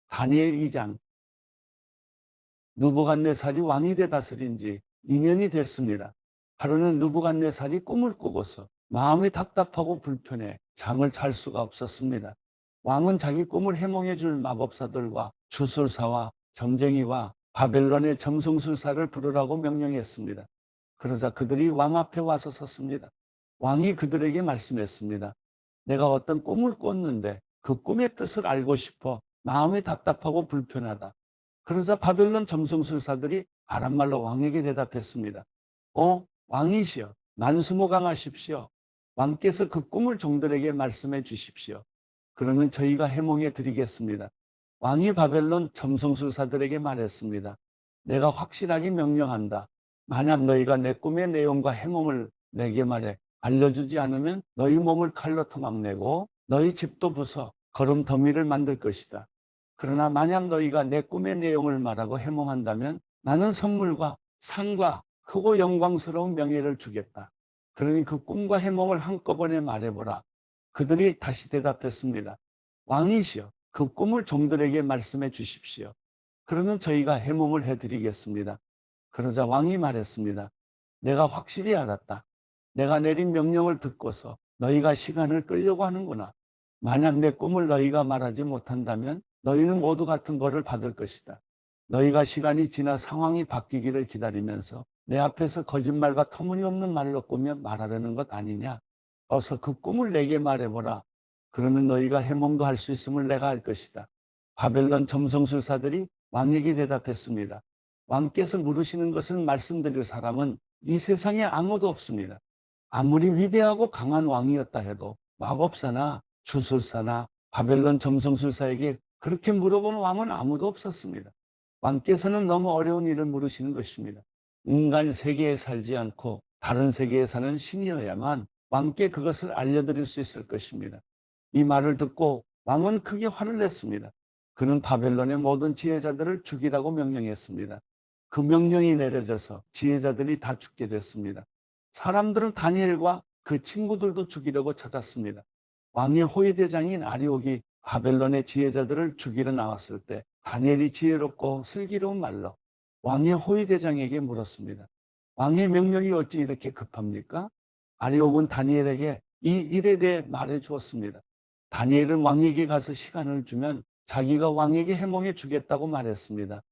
다니엘 2장. 느부갓네살이 왕이 돼 다스린 지 2년이 됐습니다. 하루는 느부갓네살이 꿈을 꾸고서 마음이 답답하고 불편해 잠을 잘 수가 없었습니다. 왕은 자기 꿈을 해몽해 줄 마법사들과 주술사와 점쟁이와 바벨론의 점성술사를 부르라고 명령했습니다. 그러자 그들이 왕 앞에 와서 섰습니다. 왕이 그들에게 말씀했습니다. 내가 어떤 꿈을 꿨는데 그 꿈의 뜻을 알고 싶어 마음이 답답하고 불편하다. 그러자 바벨론 점성술사들이 아람말로 왕에게 대답했습니다. 왕이시여, 만수무강하십시오. 왕께서 그 꿈을 종들에게 말씀해 주십시오. 그러면 저희가 해몽해 드리겠습니다. 왕이 바벨론 점성술사들에게 말했습니다. 내가 확실하게 명령한다. 만약 너희가 내 꿈의 내용과 해몽을 내게 말해 알려주지 않으면 너희 몸을 칼로 토막내고 너희 집도 부숴 거름 더미를 만들 것이다. 그러나 만약 너희가 내 꿈의 내용을 말하고 해몽한다면 나는 선물과 상과 크고 영광스러운 명예를 주겠다. 그러니 그 꿈과 해몽을 한꺼번에 말해보라. 그들이 다시 대답했습니다. 왕이시여, 그 꿈을 종들에게 말씀해 주십시오. 그러면 저희가 해몽을 해드리겠습니다. 그러자 왕이 말했습니다. 내가 확실히 알았다. 내가 내린 명령을 듣고서 너희가 시간을 끌려고 하는구나. 만약 내 꿈을 너희가 말하지 못한다면 너희는 모두 같은 벌을 받을 것이다. 너희가 시간이 지나 상황이 바뀌기를 기다리면서 내 앞에서 거짓말과 터무니없는 말로 꾸며 말하려는 것 아니냐. 어서 그 꿈을 내게 말해보라. 그러면 너희가 해몽도 할 수 있음을 내가 알 것이다. 바벨론 점성술사들이 왕에게 대답했습니다. 왕께서 물으시는 것을 말씀드릴 사람은 이 세상에 아무도 없습니다. 아무리 위대하고 강한 왕이었다 해도 마법사나 주술사나 바벨론 점성술사에게 그렇게 물어본 왕은 아무도 없었습니다. 왕께서는 너무 어려운 일을 물으시는 것입니다. 인간 세계에 살지 않고 다른 세계에 사는 신이어야만 왕께 그것을 알려드릴 수 있을 것입니다. 이 말을 듣고 왕은 크게 화를 냈습니다. 그는 바벨론의 모든 지혜자들을 죽이라고 명령했습니다. 그 명령이 내려져서 지혜자들이 다 죽게 됐습니다. 사람들은 다니엘과 그 친구들도 죽이려고 찾았습니다. 왕의 호위대장인 아리옥이 바벨론의 지혜자들을 죽이러 나왔을 때 다니엘이 지혜롭고 슬기로운 말로 왕의 호위대장에게 물었습니다. 왕의 명령이 어찌 이렇게 급합니까? 아리옥은 다니엘에게 이 일에 대해 말해 주었습니다. 다니엘은 왕에게 가서 시간을 주면 자기가 왕에게 해몽해 주겠다고 말했습니다.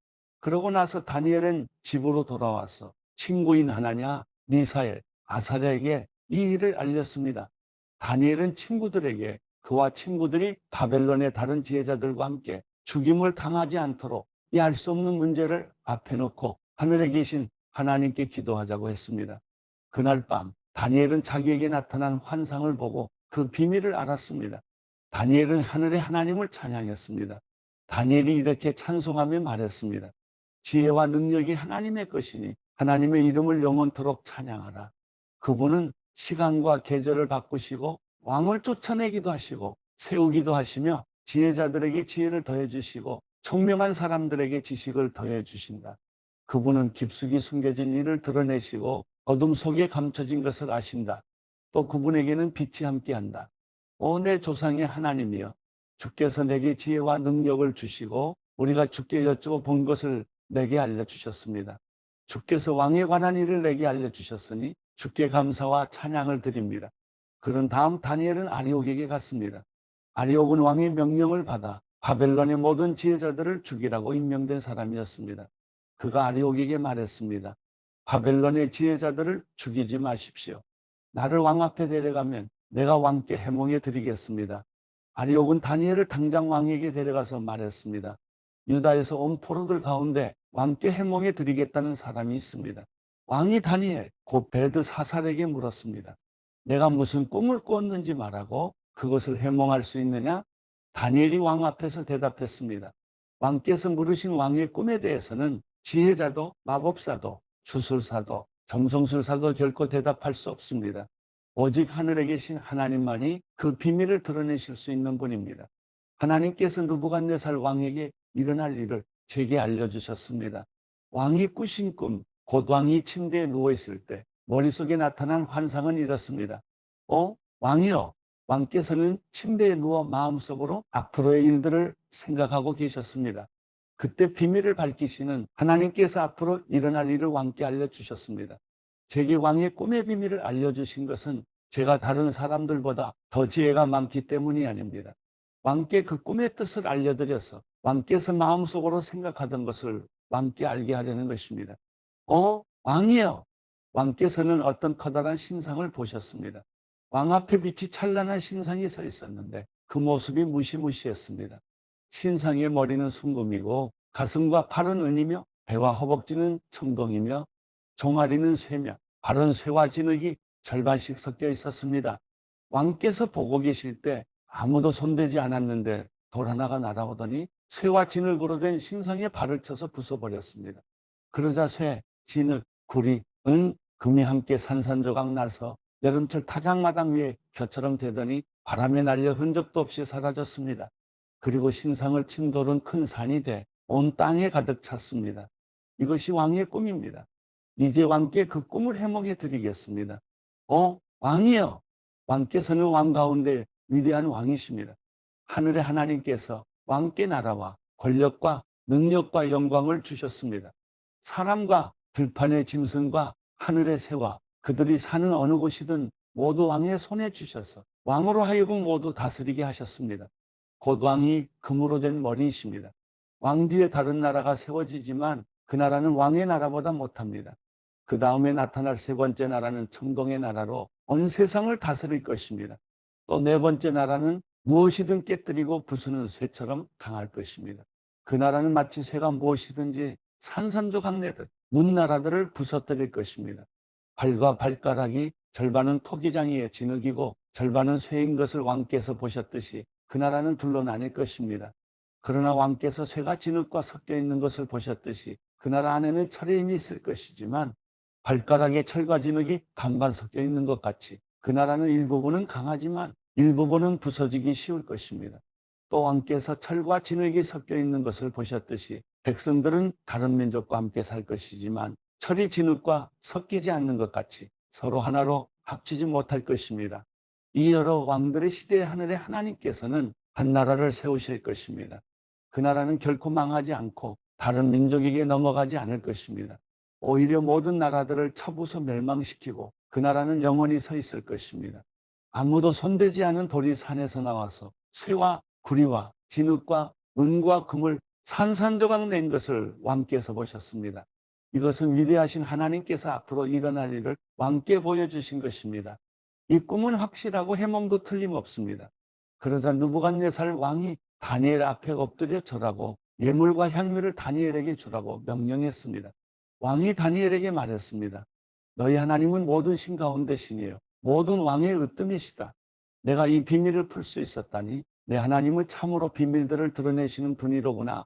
그러고 나서 다니엘은 집으로 돌아와서 친구인 하나냐, 미사엘, 아사랴에게 이 일을 알렸습니다. 다니엘은 친구들에게 그와 친구들이 바벨론의 다른 지혜자들과 함께 죽임을 당하지 않도록 이 알 수 없는 문제를 앞에 놓고 하늘에 계신 하나님께 기도하자고 했습니다. 그날 밤 다니엘은 자기에게 나타난 환상을 보고 그 비밀을 알았습니다. 다니엘은 하늘의 하나님을 찬양했습니다. 다니엘이 이렇게 찬송하며 말했습니다. 지혜와 능력이 하나님의 것이니 하나님의 이름을 영원토록 찬양하라. 그분은 시간과 계절을 바꾸시고 왕을 쫓아내기도 하시고 세우기도 하시며 지혜자들에게 지혜를 더해 주시고 총명한 사람들에게 지식을 더해 주신다. 그분은 깊숙이 숨겨진 일을 드러내시고 어둠 속에 감춰진 것을 아신다. 또 그분에게는 빛이 함께한다. 내 조상의 하나님이여, 주께서 내게 지혜와 능력을 주시고 우리가 주께 여쭈어 본 것을 내게 알려주셨습니다. 주께서 왕에 관한 일을 내게 알려주셨으니 주께 감사와 찬양을 드립니다. 그런 다음 다니엘은 아리옥에게 갔습니다. 아리옥은 왕의 명령을 받아 바벨론의 모든 지혜자들을 죽이라고 임명된 사람이었습니다. 그가 아리옥에게 말했습니다. 바벨론의 지혜자들을 죽이지 마십시오. 나를 왕 앞에 데려가면 내가 왕께 해몽해 드리겠습니다. 아리옥은 다니엘을 당장 왕에게 데려가서 말했습니다. 유다에서 온 포로들 가운데 왕께 해몽해 드리겠다는 사람이 있습니다. 왕이 다니엘, 곧 벨드사살에게 물었습니다. 내가 무슨 꿈을 꿨는지 말하고 그것을 해몽할 수 있느냐? 다니엘이 왕 앞에서 대답했습니다. 왕께서 물으신 왕의 꿈에 대해서는 지혜자도 마법사도 주술사도 점성술사도 결코 대답할 수 없습니다. 오직 하늘에 계신 하나님만이 그 비밀을 드러내실 수 있는 분입니다. 하나님께서 느부갓네살 왕에게 일어날 일을 제게 알려주셨습니다. 왕이 꾸신 꿈, 곧 왕이 침대에 누워있을 때 머릿속에 나타난 환상은 이렇습니다. 왕이여, 왕께서는 침대에 누워 마음속으로 앞으로의 일들을 생각하고 계셨습니다. 그때 비밀을 밝히시는 하나님께서 앞으로 일어날 일을 왕께 알려주셨습니다. 제게 왕의 꿈의 비밀을 알려주신 것은 제가 다른 사람들보다 더 지혜가 많기 때문이 아닙니다. 왕께 그 꿈의 뜻을 알려드려서 왕께서 마음속으로 생각하던 것을 왕께 알게 하려는 것입니다. 왕이여! 왕께서는 어떤 커다란 신상을 보셨습니다. 왕 앞에 빛이 찬란한 신상이 서 있었는데 그 모습이 무시무시했습니다. 신상의 머리는 순금이고 가슴과 팔은 은이며 배와 허벅지는 청동이며 종아리는 쇠며 발은 쇠와 진흙이 절반씩 섞여 있었습니다. 왕께서 보고 계실 때 아무도 손대지 않았는데 돌 하나가 날아오더니 쇠와 진흙으로 된 신상에 발을 쳐서 부숴버렸습니다. 그러자 쇠, 진흙, 구리, 은, 금이 함께 산산조각 나서 여름철 타작마당 위에 벼처럼 되더니 바람에 날려 흔적도 없이 사라졌습니다. 그리고 신상을 친 돌은 큰 산이 돼 온 땅에 가득 찼습니다. 이것이 왕의 꿈입니다. 이제 왕께 그 꿈을 해몽해 드리겠습니다. 왕이여! 왕께서는 왕 가운데 위대한 왕이십니다. 하늘의 하나님께서 왕께 나라와 권력과 능력과 영광을 주셨습니다. 사람과 들판의 짐승과 하늘의 새와 그들이 사는 어느 곳이든 모두 왕의 손에 주셔서 왕으로 하여금 모두 다스리게 하셨습니다. 곧 왕이 금으로 된 머리이십니다. 왕 뒤에 다른 나라가 세워지지만 그 나라는 왕의 나라보다 못합니다. 그 다음에 나타날 세 번째 나라는 청동의 나라로 온 세상을 다스릴 것입니다. 또 네 번째 나라는 무엇이든 깨뜨리고 부수는 쇠처럼 강할 것입니다. 그 나라는 마치 쇠가 무엇이든지 산산조각 내듯 문나라들을 부서뜨릴 것입니다. 발과 발가락이 절반은 토기장이의 진흙이고 절반은 쇠인 것을 왕께서 보셨듯이 그 나라는 둘로 나뉠 것입니다. 그러나 왕께서 쇠가 진흙과 섞여 있는 것을 보셨듯이 그 나라 안에는 철의 힘이 있을 것이지만 발가락에 철과 진흙이 반반 섞여 있는 것 같이 그 나라는 일부분은 강하지만 일부분은 부서지기 쉬울 것입니다. 또 왕께서 철과 진흙이 섞여 있는 것을 보셨듯이 백성들은 다른 민족과 함께 살 것이지만 철이 진흙과 섞이지 않는 것 같이 서로 하나로 합치지 못할 것입니다. 이 여러 왕들의 시대의 하늘의 하나님께서는 한 나라를 세우실 것입니다. 그 나라는 결코 망하지 않고 다른 민족에게 넘어가지 않을 것입니다. 오히려 모든 나라들을 쳐부숴 멸망시키고 그 나라는 영원히 서 있을 것입니다. 아무도 손대지 않은 돌이 산에서 나와서 쇠와 구리와 진흙과 은과 금을 산산조각 낸 것을 왕께서 보셨습니다. 이것은 위대하신 하나님께서 앞으로 일어날 일을 왕께 보여주신 것입니다. 이 꿈은 확실하고 해몽도 틀림없습니다. 그러자 느부갓네살 왕이 다니엘 앞에 엎드려 절하고 예물과 향유를 다니엘에게 주라고 명령했습니다. 왕이 다니엘에게 말했습니다. 너희 하나님은 모든 신 가운데 신이에요. 모든 왕의 으뜸이시다. 내가 이 비밀을 풀 수 있었다니 내 하나님은 참으로 비밀들을 드러내시는 분이로구나.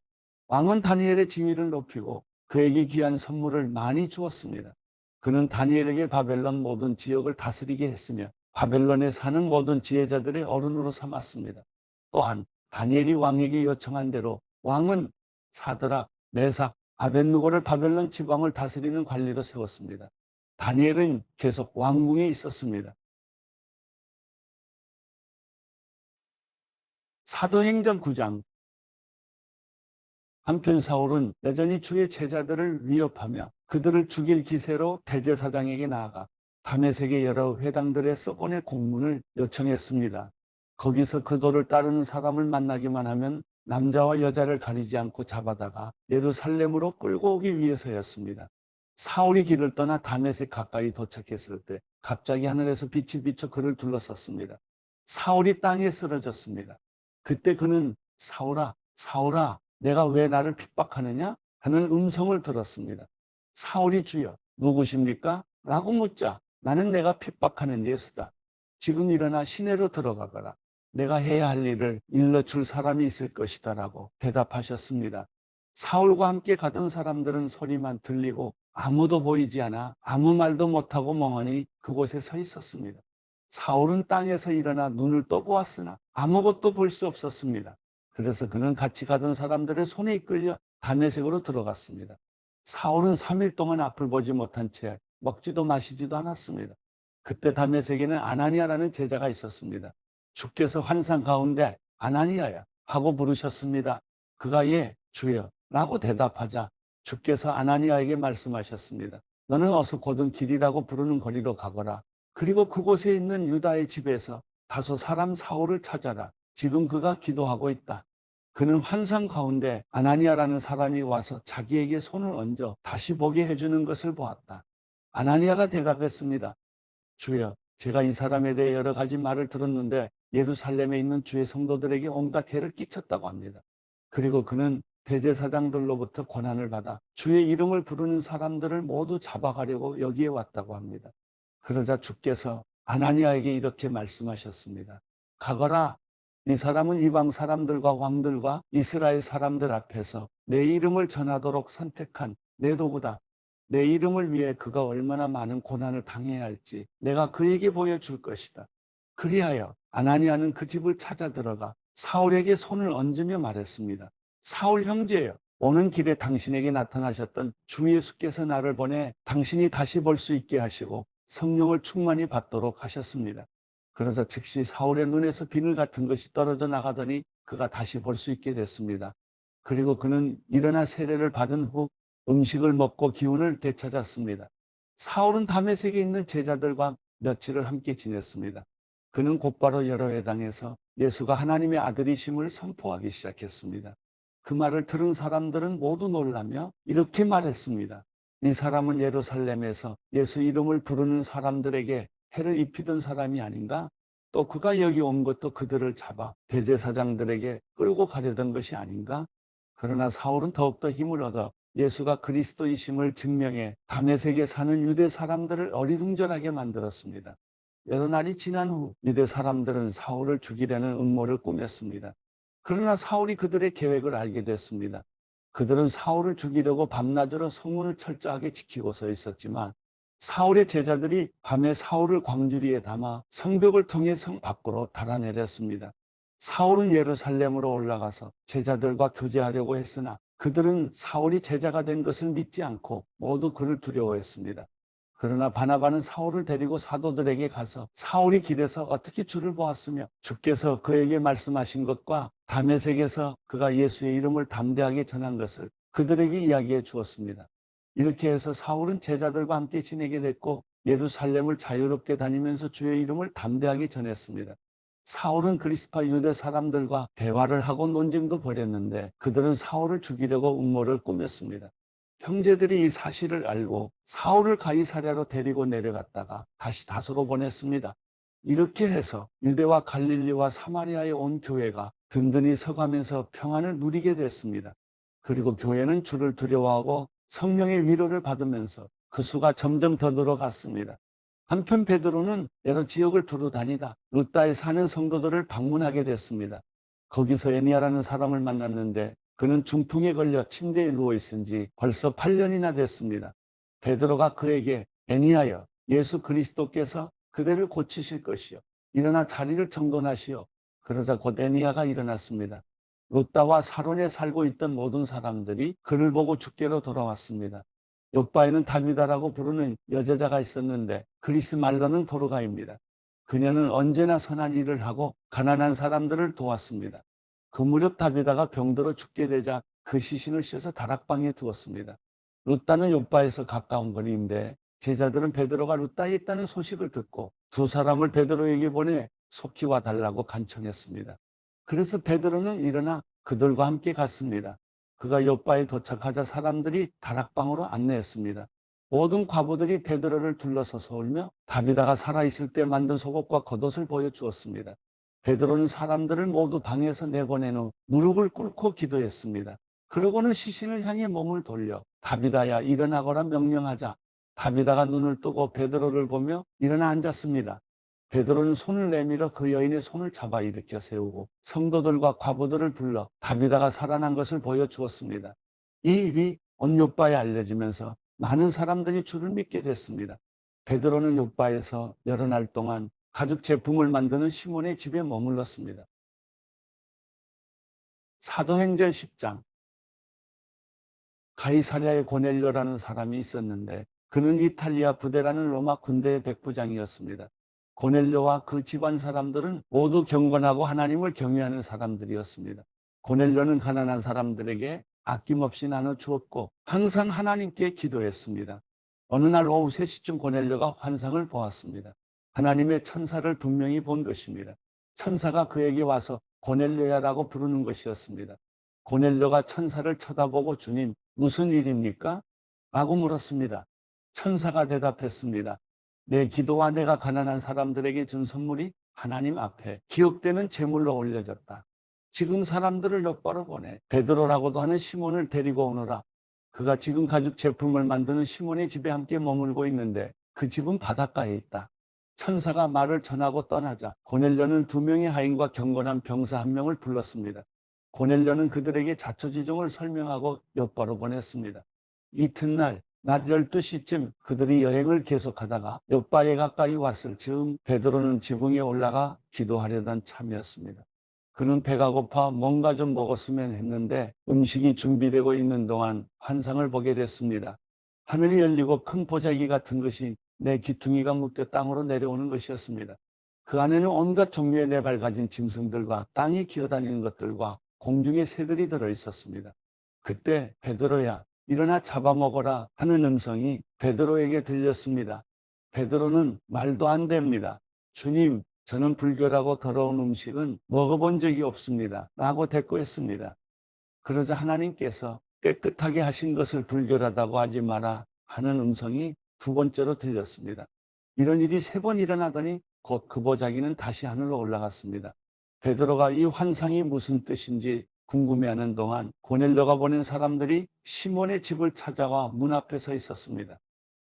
왕은 다니엘의 지위를 높이고 그에게 귀한 선물을 많이 주었습니다. 그는 다니엘에게 바벨론 모든 지역을 다스리게 했으며 바벨론에 사는 모든 지혜자들의 어른으로 삼았습니다. 또한 다니엘이 왕에게 요청한 대로 왕은 사드락, 메삭, 아벳느고를 바벨론 지방을 다스리는 관리로 세웠습니다. 다니엘은 계속 왕궁에 있었습니다. 사도행전 9장. 한편 사울은 여전히 주의 제자들을 위협하며 그들을 죽일 기세로 대제사장에게 나아가 다메섹의 여러 회당들에 써보내 공문을 요청했습니다. 거기서 그도를 따르는 사람을 만나기만 하면 남자와 여자를 가리지 않고 잡아다가 예루살렘으로 끌고 오기 위해서였습니다. 사울이 길을 떠나 다메섹 가까이 도착했을 때 갑자기 하늘에서 빛이 비쳐 그를 둘러쌌습니다. 사울이 땅에 쓰러졌습니다. 그때 그는 사울아, 사울아, 내가 왜 나를 핍박하느냐? 하는 음성을 들었습니다. 사울이 주여, 누구십니까? 라고 묻자 나는 내가 핍박하는 예수다. 지금 일어나 시내로 들어가거라. 내가 해야 할 일을 일러줄 사람이 있을 것이다 라고 대답하셨습니다. 사울과 함께 가던 사람들은 소리만 들리고 아무도 보이지 않아 아무 말도 못하고 멍하니 그곳에 서 있었습니다. 사울은 땅에서 일어나 눈을 떠보았으나 아무것도 볼 수 없었습니다. 그래서 그는 같이 가던 사람들의 손에 이끌려 다메섹으로 들어갔습니다. 사울은 3일 동안 앞을 보지 못한 채 먹지도 마시지도 않았습니다. 그때 다메섹에는 아나니아라는 제자가 있었습니다. 주께서 환상 가운데 아나니아야 하고 부르셨습니다. 그가 예, 주여 라고 대답하자 주께서 아나니아에게 말씀하셨습니다. 너는 어서 곧은 길이라고 부르는 거리로 가거라. 그리고 그곳에 있는 유다의 집에서 다소 사람 사울을 찾아라. 지금 그가 기도하고 있다. 그는 환상 가운데 아나니아라는 사람이 와서 자기에게 손을 얹어 다시 보게 해주는 것을 보았다. 아나니아가 대답했습니다. 주여, 제가 이 사람에 대해 여러 가지 말을 들었는데 예루살렘에 있는 주의 성도들에게 온갖 해를 끼쳤다고 합니다. 그리고 그는 대제사장들로부터 권한을 받아 주의 이름을 부르는 사람들을 모두 잡아가려고 여기에 왔다고 합니다. 그러자 주께서 아나니아에게 이렇게 말씀하셨습니다. 가거라. 이 사람은 이방 사람들과 왕들과 이스라엘 사람들 앞에서 내 이름을 전하도록 선택한 내 도구다. 내 이름을 위해 그가 얼마나 많은 고난을 당해야 할지 내가 그에게 보여줄 것이다. 그리하여 아나니아는 그 집을 찾아 들어가 사울에게 손을 얹으며 말했습니다. 사울 형제여, 오는 길에 당신에게 나타나셨던 주 예수께서 나를 보내 당신이 다시 볼 수 있게 하시고 성령을 충만히 받도록 하셨습니다. 그러자 즉시 사울의 눈에서 비늘 같은 것이 떨어져 나가더니 그가 다시 볼 수 있게 됐습니다. 그리고 그는 일어나 세례를 받은 후 음식을 먹고 기운을 되찾았습니다. 사울은 다메섹에 있는 제자들과 며칠을 함께 지냈습니다. 그는 곧바로 여러 회당에서 예수가 하나님의 아들이심을 선포하기 시작했습니다. 그 말을 들은 사람들은 모두 놀라며 이렇게 말했습니다. 이 사람은 예루살렘에서 예수 이름을 부르는 사람들에게 해를 입히던 사람이 아닌가? 또 그가 여기 온 것도 그들을 잡아 대제사장들에게 끌고 가려던 것이 아닌가? 그러나 사울은 더욱더 힘을 얻어 예수가 그리스도이심을 증명해 다메섹에 사는 유대 사람들을 어리둥절하게 만들었습니다. 여러 날이 지난 후 유대 사람들은 사울을 죽이려는 음모를 꾸몄습니다. 그러나 사울이 그들의 계획을 알게 됐습니다. 그들은 사울을 죽이려고 밤낮으로 성문을 철저하게 지키고 서 있었지만 사울의 제자들이 밤에 사울을 광주리에 담아 성벽을 통해 성 밖으로 달아내렸습니다. 사울은 예루살렘으로 올라가서 제자들과 교제하려고 했으나 그들은 사울이 제자가 된 것을 믿지 않고 모두 그를 두려워했습니다. 그러나 바나바는 사울을 데리고 사도들에게 가서 사울이 길에서 어떻게 주를 보았으며 주께서 그에게 말씀하신 것과 다메섹에서 그가 예수의 이름을 담대하게 전한 것을 그들에게 이야기해 주었습니다. 이렇게 해서 사울은 제자들과 함께 지내게 됐고 예루살렘을 자유롭게 다니면서 주의 이름을 담대하게 전했습니다. 사울은 그리스파 유대 사람들과 대화를 하고 논쟁도 벌였는데 그들은 사울을 죽이려고 음모를 꾸몄습니다. 형제들이 이 사실을 알고 사울을 가이사랴로 데리고 내려갔다가 다시 다소로 보냈습니다. 이렇게 해서 유대와 갈릴리와 사마리아에 온 교회가 든든히 서가면서 평안을 누리게 됐습니다. 그리고 교회는 주를 두려워하고 성령의 위로를 받으면서 그 수가 점점 더 늘어갔습니다. 한편 베드로는 여러 지역을 두루 다니다 루다에 사는 성도들을 방문하게 됐습니다. 거기서 에니아라는 사람을 만났는데 그는 중풍에 걸려 침대에 누워 있은 지 벌써 8년이나 됐습니다. 베드로가 그에게 에니아여, 예수 그리스도께서 그대를 고치실 것이요 일어나 자리를 정돈하시오. 그러자 곧 에니아가 일어났습니다. 루다와 사론에 살고 있던 모든 사람들이 그를 보고 주께로 돌아왔습니다. 요바에는 다비다라고 부르는 여제자가 있었는데 그리스 말로는 도르가입니다. 그녀는 언제나 선한 일을 하고 가난한 사람들을 도왔습니다. 그 무렵 다비다가 병들어 죽게 되자 그 시신을 씻어 다락방에 두었습니다. 루다는 요바에서 가까운 거리인데 제자들은 베드로가 루다에 있다는 소식을 듣고 두 사람을 베드로에게 보내 속히 와달라고 간청했습니다. 그래서 베드로는 일어나 그들과 함께 갔습니다. 그가 요바에 도착하자 사람들이 다락방으로 안내했습니다. 모든 과부들이 베드로를 둘러서서 울며 다비다가 살아있을 때 만든 속옷과 겉옷을 보여주었습니다. 베드로는 사람들을 모두 방에서 내보낸 후 무릎을 꿇고 기도했습니다. 그러고는 시신을 향해 몸을 돌려 다비다야 일어나거라 명령하자 다비다가 눈을 뜨고 베드로를 보며 일어나 앉았습니다. 베드로는 손을 내밀어 그 여인의 손을 잡아 일으켜 세우고 성도들과 과부들을 불러 다비다가 살아난 것을 보여주었습니다. 이 일이 온 요바에 알려지면서 많은 사람들이 주를 믿게 됐습니다. 베드로는 요바에서 여러 날 동안 가죽 제품을 만드는 시몬의 집에 머물렀습니다. 사도행전 10장. 가이사랴에 고넬료라는 사람이 있었는데 그는 이탈리아 부대라는 로마 군대의 백부장이었습니다. 고넬료와 그 집안 사람들은 모두 경건하고 하나님을 경외하는 사람들이었습니다. 고넬료는 가난한 사람들에게 아낌없이 나눠 주었고 항상 하나님께 기도했습니다. 어느 날 오후 3시쯤 고넬료가 환상을 보았습니다. 하나님의 천사를 분명히 본 것입니다. 천사가 그에게 와서 고넬료야라고 부르는 것이었습니다. 고넬료가 천사를 쳐다보고 주님, 무슨 일입니까? 라고 물었습니다. 천사가 대답했습니다. 내 기도와 내가 가난한 사람들에게 준 선물이 하나님 앞에 기억되는 제물로 올려졌다. 지금 사람들을 옆바로 보내 베드로라고도 하는 시몬을 데리고 오너라. 그가 지금 가죽 제품을 만드는 시몬의 집에 함께 머물고 있는데 그 집은 바닷가에 있다. 천사가 말을 전하고 떠나자 고넬료는 2명의 하인과 경건한 병사 1명을 불렀습니다. 고넬료는 그들에게 자초지종을 설명하고 옆바로 보냈습니다. 이튿날 낮 12시쯤 그들이 여행을 계속하다가 욥바에 가까이 왔을 즈음 베드로는 지붕에 올라가 기도하려던 참이었습니다. 그는 배가 고파 뭔가 좀 먹었으면 했는데 음식이 준비되고 있는 동안 환상을 보게 됐습니다. 하늘이 열리고 큰 보자기 같은 것이 내 귀퉁이가 묶여 땅으로 내려오는 것이었습니다. 그 안에는 온갖 종류의 네 발 가진 짐승들과 땅에 기어다니는 것들과 공중의 새들이 들어있었습니다. 그때 베드로야 일어나 잡아먹어라 하는 음성이 베드로에게 들렸습니다. 베드로는 말도 안 됩니다. 주님, 저는 불결하고 더러운 음식은 먹어본 적이 없습니다. 라고 대꾸했습니다. 그러자 하나님께서 깨끗하게 하신 것을 불결하다고 하지 마라 하는 음성이 2번째로 들렸습니다. 이런 일이 3번 일어나더니 곧 그 보자기는 다시 하늘로 올라갔습니다. 베드로가 이 환상이 무슨 뜻인지 궁금해하는 동안 고넬료가 보낸 사람들이 시몬의 집을 찾아와 문 앞에 서 있었습니다.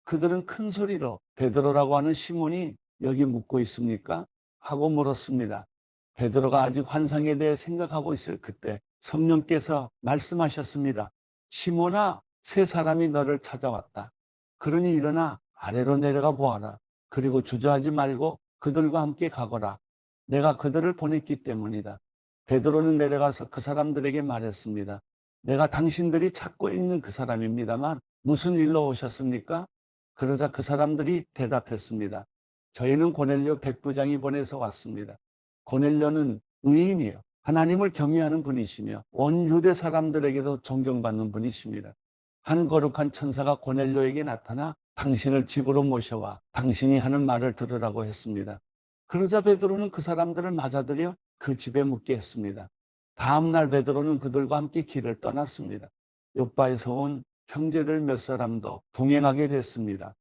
그들은 큰 소리로 베드로라고 하는 시몬이 여기 묵고 있습니까? 하고 물었습니다. 베드로가 아직 환상에 대해 생각하고 있을 그때 성령께서 말씀하셨습니다. 시몬아, 3사람이 너를 찾아왔다. 그러니 일어나 아래로 내려가 보아라. 그리고 주저하지 말고 그들과 함께 가거라. 내가 그들을 보냈기 때문이다. 베드로는 내려가서 그 사람들에게 말했습니다. 내가 당신들이 찾고 있는 그 사람입니다만 무슨 일로 오셨습니까? 그러자 그 사람들이 대답했습니다. 저희는 고넬료 백부장이 보내서 왔습니다. 고넬료는 의인이요. 하나님을 경외하는 분이시며 온 유대 사람들에게도 존경받는 분이십니다. 한 거룩한 천사가 고넬료에게 나타나 당신을 집으로 모셔와 당신이 하는 말을 들으라고 했습니다. 그러자 베드로는 그 사람들을 맞아들여 그 집에 묵게 했습니다. 다음 날 베드로는 그들과 함께 길을 떠났습니다. 욥바에서 온 형제들 몇 사람도 동행하게 됐습니다.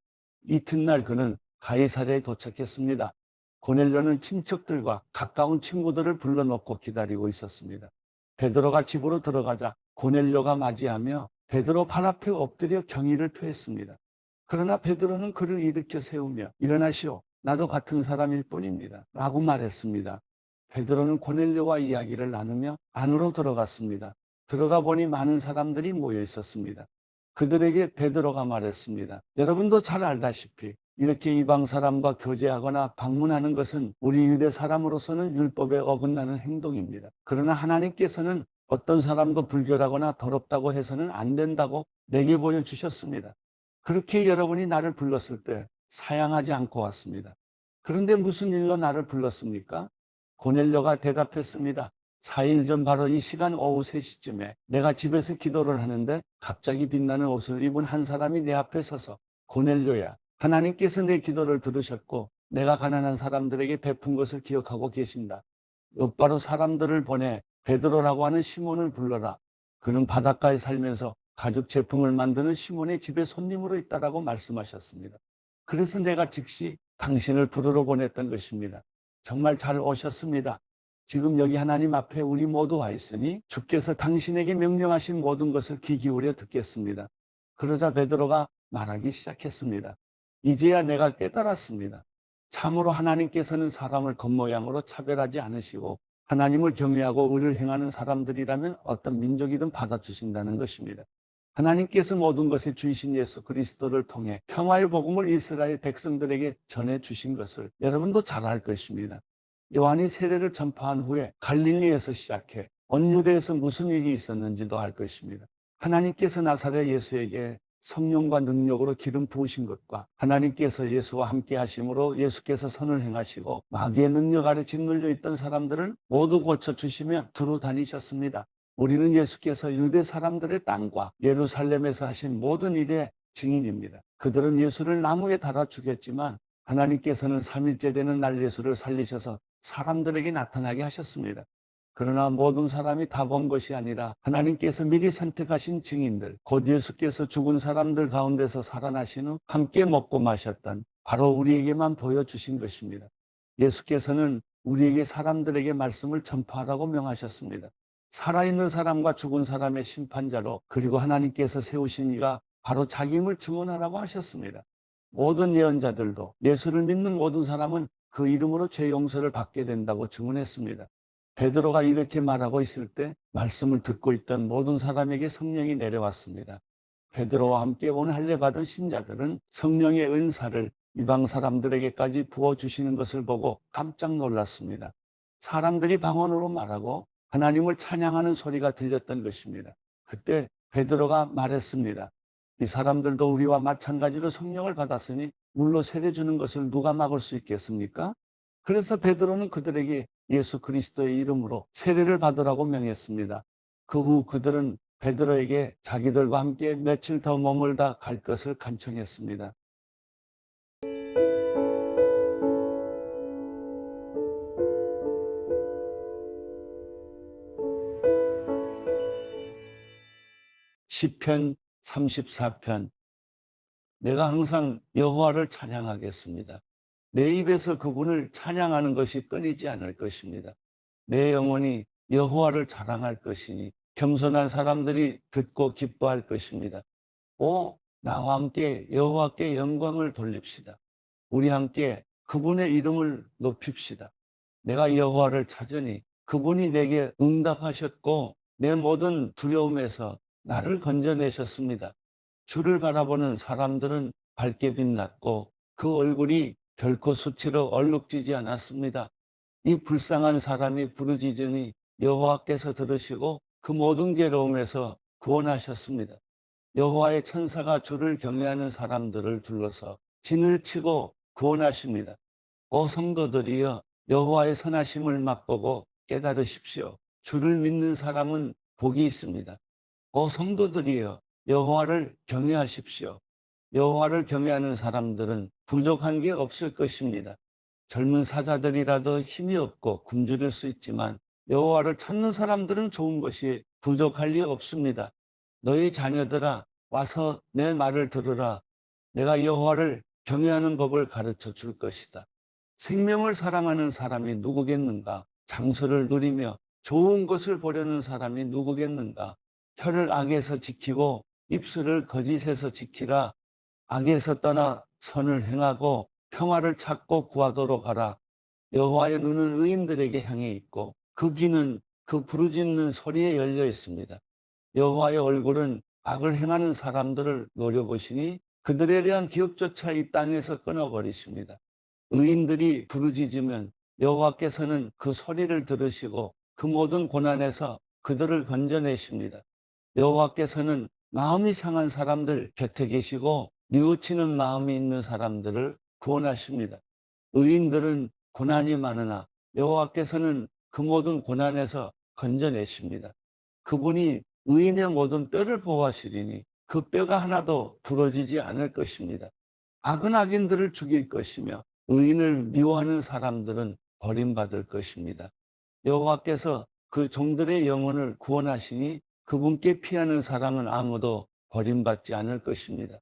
이튿날 그는 가이사랴에 도착했습니다. 고넬료는 친척들과 가까운 친구들을 불러놓고 기다리고 있었습니다. 베드로가 집으로 들어가자 고넬료가 맞이하며 베드로 발 앞에 엎드려 경의를 표했습니다. 그러나 베드로는 그를 일으켜 세우며 일어나시오. 나도 같은 사람일 뿐입니다. 라고 말했습니다. 베드로는 고넬료와 이야기를 나누며 안으로 들어갔습니다. 들어가 보니 많은 사람들이 모여 있었습니다. 그들에게 베드로가 말했습니다. 여러분도 잘 알다시피 이렇게 이방 사람과 교제하거나 방문하는 것은 우리 유대 사람으로서는 율법에 어긋나는 행동입니다. 그러나 하나님께서는 어떤 사람도 불결하거나 더럽다고 해서는 안 된다고 내게 보여주셨습니다. 그렇게 여러분이 나를 불렀을 때 사양하지 않고 왔습니다. 그런데 무슨 일로 나를 불렀습니까? 고넬료가 대답했습니다. 4일 전 바로 이 시간 오후 3시쯤에 내가 집에서 기도를 하는데 갑자기 빛나는 옷을 입은 한 사람이 내 앞에 서서 고넬료야, 하나님께서 내 기도를 들으셨고 내가 가난한 사람들에게 베푼 것을 기억하고 계신다. 곧바로 사람들을 보내 베드로라고 하는 시몬을 불러라. 그는 바닷가에 살면서 가죽 제품을 만드는 시몬의 집에 손님으로 있다라고 말씀하셨습니다. 그래서 내가 즉시 당신을 부르러 보냈던 것입니다. 정말 잘 오셨습니다. 지금 여기 하나님 앞에 우리 모두 와 있으니 주께서 당신에게 명령하신 모든 것을 귀 기울여 듣겠습니다. 그러자 베드로가 말하기 시작했습니다. 이제야 내가 깨달았습니다. 참으로 하나님께서는 사람을 겉모양으로 차별하지 않으시고 하나님을 경외하고 의를 행하는 사람들이라면 어떤 민족이든 받아주신다는 것입니다. 하나님께서 모든 것의 주이신 예수 그리스도를 통해 평화의 복음을 이스라엘 백성들에게 전해주신 것을 여러분도 잘 알 것입니다. 요한이 세례를 전파한 후에 갈릴리에서 시작해 온 유대에서 무슨 일이 있었는지도 알 것입니다. 하나님께서 나사렛 예수에게 성령과 능력으로 기름 부으신 것과 하나님께서 예수와 함께 하심으로 예수께서 선을 행하시고 마귀의 능력 아래 짓눌려 있던 사람들을 모두 고쳐주시며 두루 다니셨습니다. 우리는 예수께서 유대 사람들의 땅과 예루살렘에서 하신 모든 일의 증인입니다. 그들은 예수를 나무에 달아 죽였지만 하나님께서는 3일째 되는 날 예수를 살리셔서 사람들에게 나타나게 하셨습니다. 그러나 모든 사람이 다 본 것이 아니라 하나님께서 미리 선택하신 증인들, 곧 예수께서 죽은 사람들 가운데서 살아나신 후 함께 먹고 마셨던 바로 우리에게만 보여주신 것입니다. 예수께서는 우리에게 사람들에게 말씀을 전파하라고 명하셨습니다. 살아있는 사람과 죽은 사람의 심판자로, 그리고 하나님께서 세우신 이가 바로 자기임을 증언하라고 하셨습니다. 모든 예언자들도 예수를 믿는 모든 사람은 그 이름으로 죄 용서를 받게 된다고 증언했습니다. 베드로가 이렇게 말하고 있을 때 말씀을 듣고 있던 모든 사람에게 성령이 내려왔습니다. 베드로와 함께 온 할례 받은 신자들은 성령의 은사를 이방 사람들에게까지 부어주시는 것을 보고 깜짝 놀랐습니다. 사람들이 방언으로 말하고 하나님을 찬양하는 소리가 들렸던 것입니다. 그때 베드로가 말했습니다. 이 사람들도 우리와 마찬가지로 성령을 받았으니 물로 세례 주는 것을 누가 막을 수 있겠습니까? 그래서 베드로는 그들에게 예수 그리스도의 이름으로 세례를 받으라고 명했습니다. 그 후 그들은 베드로에게 자기들과 함께 며칠 더 머물다 갈 것을 간청했습니다. 시편 34편. 내가 항상 여호와를 찬양하겠습니다. 내 입에서 그분을 찬양하는 것이 끊이지 않을 것입니다. 내 영혼이 여호와를 자랑할 것이니 겸손한 사람들이 듣고 기뻐할 것입니다. 오, 나와 함께 여호와께 영광을 돌립시다. 우리 함께 그분의 이름을 높입시다. 내가 여호와를 찾으니 그분이 내게 응답하셨고 내 모든 두려움에서 나를 건져내셨습니다. 주를 바라보는 사람들은 밝게 빛났고 그 얼굴이 결코 수치로 얼룩지지 않았습니다. 이 불쌍한 사람이 부르짖으니 여호와께서 들으시고 그 모든 괴로움에서 구원하셨습니다. 여호와의 천사가 주를 경외하는 사람들을 둘러서 진을 치고 구원하십니다. 오 성도들이여, 여호와의 선하심을 맛보고 깨달으십시오. 주를 믿는 사람은 복이 있습니다. 오 성도들이여, 여호와를 경외하십시오. 여호와를 경외하는 사람들은 부족한 게 없을 것입니다. 젊은 사자들이라도 힘이 없고 굶주릴 수 있지만 여호와를 찾는 사람들은 좋은 것이 부족할 리 없습니다. 너희 자녀들아, 와서 내 말을 들으라. 내가 여호와를 경외하는 법을 가르쳐 줄 것이다. 생명을 사랑하는 사람이 누구겠는가? 장수를 누리며 좋은 것을 보려는 사람이 누구겠는가? 혀를 악에서 지키고 입술을 거짓에서 지키라. 악에서 떠나 선을 행하고 평화를 찾고 구하도록 하라. 여호와의 눈은 의인들에게 향해 있고 그 귀는 그 부르짖는 소리에 열려 있습니다. 여호와의 얼굴은 악을 행하는 사람들을 노려보시니 그들에 대한 기억조차 이 땅에서 끊어버리십니다. 의인들이 부르짖으면 여호와께서는 그 소리를 들으시고 그 모든 고난에서 그들을 건져내십니다. 여호와께서는 마음이 상한 사람들 곁에 계시고 뉘우치는 마음이 있는 사람들을 구원하십니다. 의인들은 고난이 많으나 여호와께서는 그 모든 고난에서 건져내십니다. 그분이 의인의 모든 뼈를 보호하시리니 그 뼈가 하나도 부러지지 않을 것입니다. 악은 악인들을 죽일 것이며 의인을 미워하는 사람들은 버림받을 것입니다. 여호와께서 그 종들의 영혼을 구원하시니 그분께 피하는 사람은 아무도 버림받지 않을 것입니다.